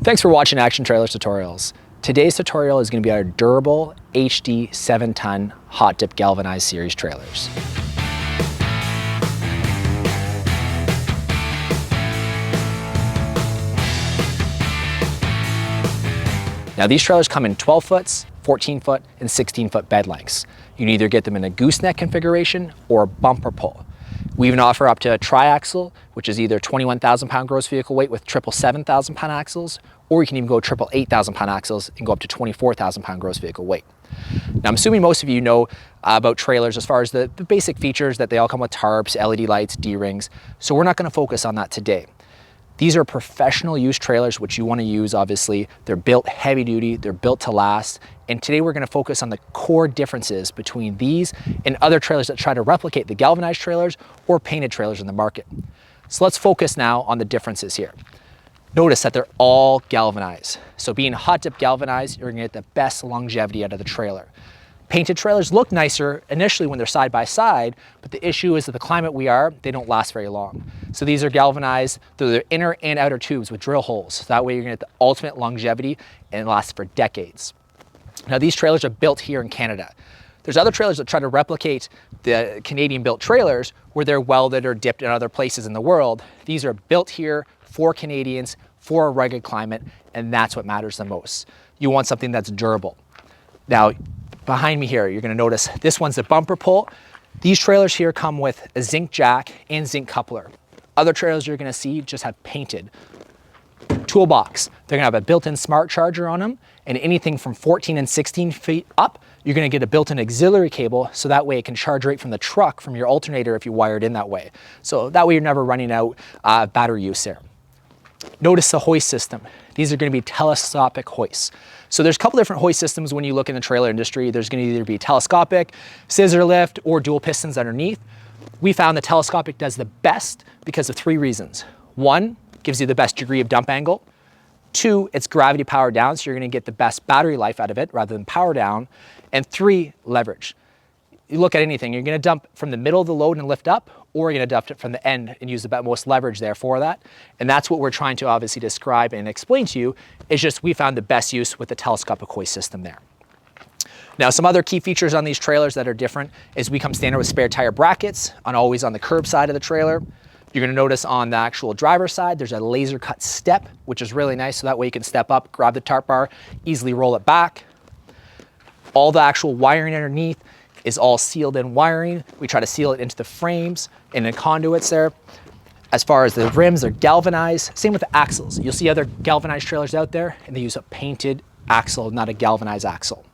Thanks for watching Action Trailers Tutorials. Today's tutorial is going to be our durable HD 7-ton Hot Dipped Galvanized Series trailers. Now these trailers come in 12 foots, 14 foot, and 16-foot bed lengths. You can either get them in a gooseneck configuration or a bumper pull. We even offer up to a triaxle, which is either 21,000 pound gross vehicle weight with triple 7,000 pound axles, or you can even go triple 8,000 pound axles and go up to 24,000 pound gross vehicle weight. Now I'm assuming most of you know about trailers as far as the basic features that they all come with: tarps, LED lights, D-rings. So we're not going to focus on that today. These are professional use trailers, which you want to use, obviously. They're built heavy duty, they're built to last. And today we're going to focus on the core differences between these and other trailers that try to replicate the galvanized trailers or painted trailers in the market. So let's focus now on the differences here. Notice that they're all galvanized. So being hot dip galvanized, you're gonna get the best longevity out of the trailer. Painted trailers look nicer initially when they're side by side, but the issue is that the climate we are, they don't last very long. So these are galvanized through their inner and outer tubes with drill holes. So that way you're gonna get the ultimate longevity and it lasts for decades. Now these trailers are built here in Canada. There's other trailers that try to replicate the Canadian built trailers where they're welded or dipped in other places in the world. These are built here for Canadians, for a rugged climate, and that's what matters the most. You want something that's durable. Now, behind me here, you're gonna notice this one's a bumper pull. These trailers here come with a zinc jack and zinc coupler. Other trailers you're gonna see just have painted toolbox. They're gonna have a built-in smart charger on them, and anything from 14 and 16 feet up, you're gonna get a built-in auxiliary cable, so that way it can charge right from the truck, from your alternator if you wire it in that way. So that way you're never running out battery use there. Notice the hoist system. These are going to be telescopic hoists. So there's a couple different hoist systems when you look in the trailer industry. There's going to either be telescopic, scissor lift, or dual pistons underneath. We found the telescopic does the best because of three reasons. One, gives you the best degree of dump angle. Two, it's gravity powered down, so you're going to get the best battery life out of it rather than power down. And three, leverage. You look at anything, you're going to dump from the middle of the load and lift up, or you're going to dump it from the end and use the most leverage there for that. And that's what we're trying to obviously describe and explain to you. It's just we found the best use with the telescopic hoist system there. Now, some other key features on these trailers that are different is we come standard with spare tire brackets always on the curb side of the trailer. You're going to notice on the actual driver's side, there's a laser cut step, which is really nice. So that way you can step up, grab the tarp bar, easily roll it back. All the actual wiring underneath is all sealed in wiring. We try to seal it into the frames and the conduits there. As far as the rims, they're galvanized. Same with the axles. You'll see other galvanized trailers out there and they use a painted axle, not a galvanized axle.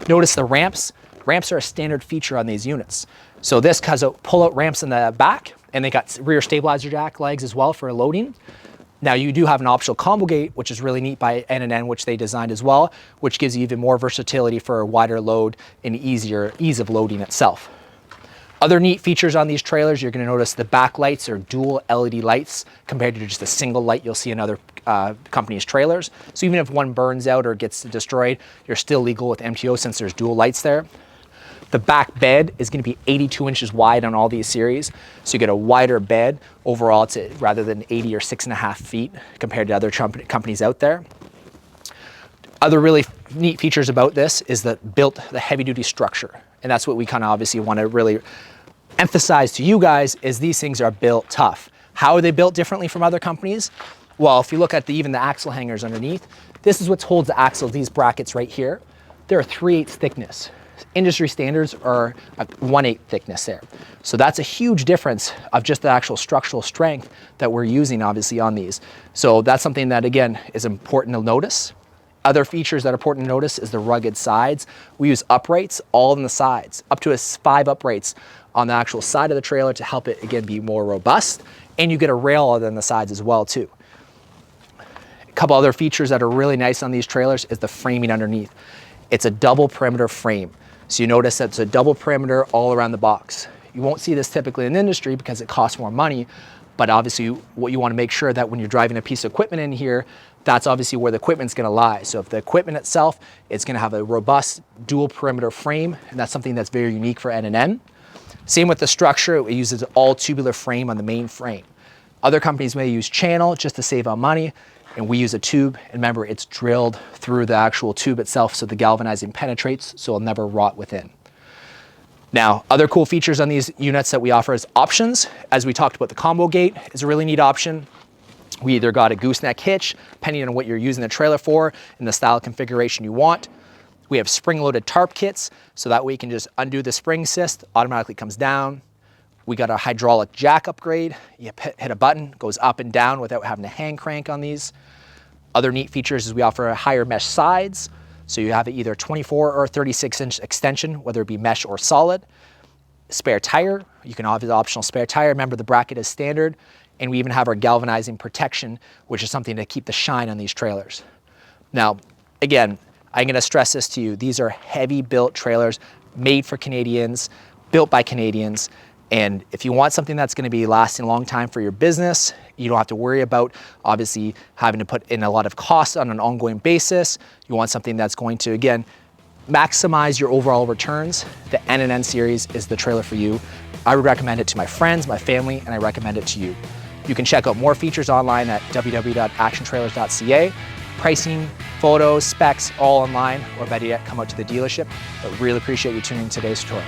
Notice the ramps. Ramps are a standard feature on these units. So this has a pull-out ramps in the back, and they got rear stabilizer jack legs as well for loading. Now you do have an optional combo gate, which is really neat by N&N, which they designed as well, which gives you even more versatility for a wider load and ease of loading itself. Other neat features on these trailers, you're going to notice the back lights are dual LED lights compared to just a single light you'll see in other companies' trailers. So even if one burns out or gets destroyed, you're still legal with MTO since there's dual lights there. The back bed is going to be 82 inches wide on all these series. So you get a wider bed. Overall, it's rather than 80 or 6.5 feet compared to other companies out there. Other really neat features about this is the heavy duty structure. And that's what we kind of obviously want to really emphasize to you guys is these things are built tough. How are they built differently from other companies? Well, if you look at even the axle hangers underneath, this is what holds the axle, these brackets right here. They're a 3/8 thickness. Industry standards are a 1/8 thickness there. So that's a huge difference of just the actual structural strength that we're using obviously on these. So that's something that again is important to notice. Other features that are important to notice is the rugged sides. We use uprights all on the sides, up to 5 uprights on the actual side of the trailer to help it again be more robust. And you get a rail on the sides as well too. A couple other features that are really nice on these trailers is the framing underneath. It's a double perimeter frame. So you notice that it's a double perimeter all around the box. You won't see this typically in the industry because it costs more money, but obviously what you want to make sure that when you're driving a piece of equipment in here, that's obviously where the equipment's going to lie. So if the equipment itself, it's going to have a robust dual perimeter frame, and that's something that's very unique for N&N. Same with the structure, it uses all tubular frame on the main frame. Other companies may use channel just to save on money. and we use a tube, and remember, it's drilled through the actual tube itself so the galvanizing penetrates, so it'll never rot within. Now, other cool features on these units that we offer as options, as we talked about, the combo gate is a really neat option. We either got a gooseneck hitch, depending on what you're using the trailer for and the style configuration you want. We have spring-loaded tarp kits, so that way you can just undo the spring cyst, automatically comes down. We got a hydraulic jack upgrade. You hit a button, goes up and down without having to hand crank on these. Other neat features is we offer a higher mesh sides, so you have either 24 or 36-inch extension, whether it be mesh or solid. Spare tire, you can have the optional spare tire. Remember, the bracket is standard. And we even have our galvanizing protection, which is something to keep the shine on these trailers. Now, again, I'm gonna stress this to you. These are heavy built trailers made for Canadians, built by Canadians. And if you want something that's gonna be lasting a long time for your business, you don't have to worry about obviously having to put in a lot of costs on an ongoing basis. You want something that's going to, again, maximize your overall returns. The N&N series is the trailer for you. I would recommend it to my friends, my family, and I recommend it to you. You can check out more features online at www.actiontrailers.ca. Pricing, photos, specs, all online, or better yet, come out to the dealership. But really appreciate you tuning in today's tutorial.